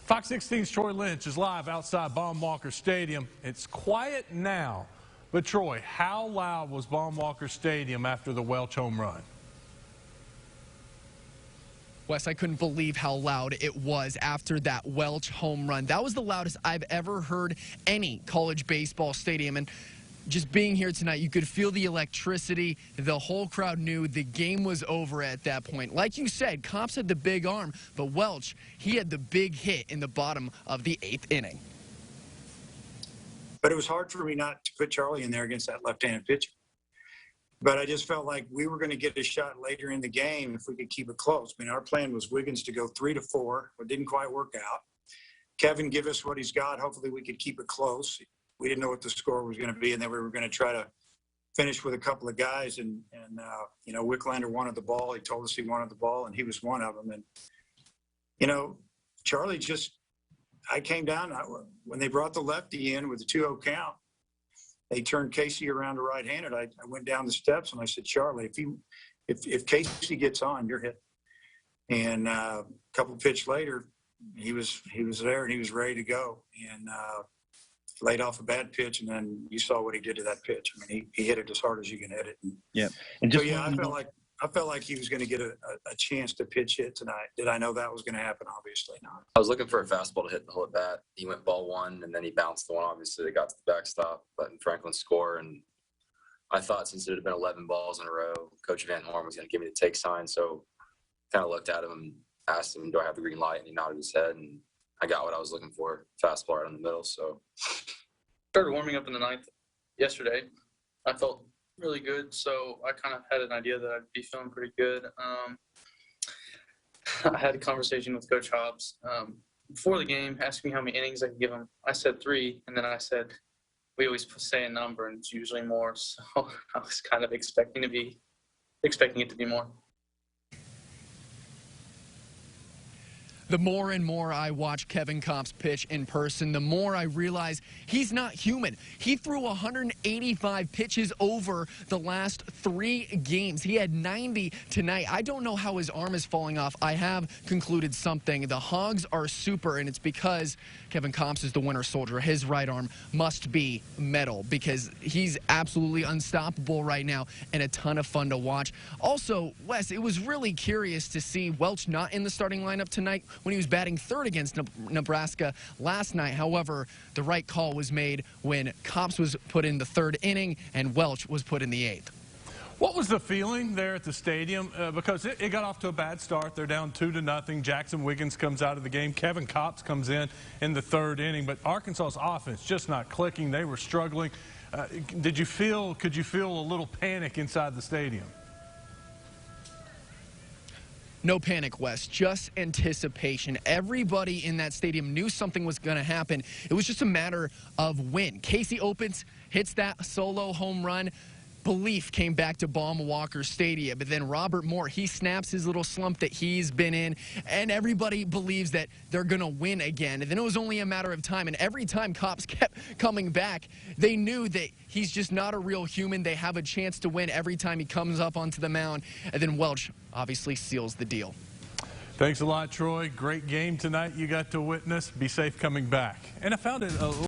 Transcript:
Fox 16's Troy Lynch is live outside Baum-Walker Stadium. It's quiet now, but Troy, how loud was Baum-Walker Stadium after the Welch home run? Wes, I couldn't believe how loud it was after that Welch home run. That was the loudest I've ever heard any college baseball stadium. And just being here tonight, you could feel the electricity. The whole crowd knew the game was over at that point. Like you said, Kopps had the big arm, but Welch, he had the big hit in the bottom of the 8th inning. But it was hard for me not to put Charlie in there against that left-handed pitcher. But I just felt like we were going to get a shot later in the game if we could keep it close. I mean, our plan was Wiggins to go 3-4. It didn't quite work out. Kevin give us what he's got. Hopefully we could keep it close. We didn't know what the score was going to be, and then we were going to try to finish with a couple of guys. And you know, Wicklander wanted the ball. He told us he wanted the ball, and he was one of them. And, you know, Charlie just – I came down. When they brought the lefty in with the 2-0 count, they turned Casey around to right-handed. I went down the steps, and I said, Charlie, if Casey gets on, you're hit. And a couple pitch later, he was there, and he was ready to go. And laid off a bad pitch, and then you saw what he did to that pitch. I mean, he hit it as hard as you can hit it. Yeah. And just so, yeah, I felt like he was going to get a chance to pitch hit tonight. Did I know that was going to happen? Obviously not. I was looking for a fastball to hit the whole at bat. He went ball one, and then he bounced the one. Obviously, they got to the backstop, letting Franklin score. And I thought since it had been 11 balls in a row, Coach Van Horn was going to give me the take sign. So kind of looked at him and asked him, do I have the green light? And he nodded his head, and I got what I was looking for, fastball right in the middle. So started warming up in the ninth yesterday. I felt really good, so I kind of had an idea that I'd be feeling pretty good. I had a conversation with Coach Kopps before the game, asking me how many innings I could give him. I said 3, and then I said, we always say a number, and it's usually more. So I was kind of expecting it to be more. The more and more I watch Kevin Kopps pitch in person, the more I realize he's not human. He threw 185 pitches over the last 3 games. He had 90 tonight. I don't know how his arm is falling off. I have concluded something. The Hogs are super, and it's because Kevin Kopps is the winter soldier. His right arm must be metal because he's absolutely unstoppable right now and a ton of fun to watch. Also, Wes, it was really curious to see Welch not in the starting lineup tonight when he was batting 3rd against Nebraska last night. However, the right call was made when Kopps was put in the 3rd inning and Welch was put in the 8th. What was the feeling there at the stadium? Because it got off to a bad start. They're down 2-0. Jackson Wiggins comes out of the game. Kevin Kopps comes in the 3rd inning. But Arkansas's offense just not clicking. They were struggling. Could you feel a little panic inside the stadium? No panic, Wes, just anticipation. Everybody in that stadium knew something was going to happen. It was just a matter of when. Casey opens, hits that solo home run. Belief came back to Baum-Walker Stadium. But then Robert Moore, he snaps his little slump that he's been in, and everybody believes that they're going to win again. And then it was only a matter of time. And every time Kopps kept coming back, they knew that he's just not a real human. They have a chance to win every time he comes up onto the mound. And then Welch obviously seals the deal. Thanks a lot, Troy. Great game tonight you got to witness. Be safe coming back. And I found it a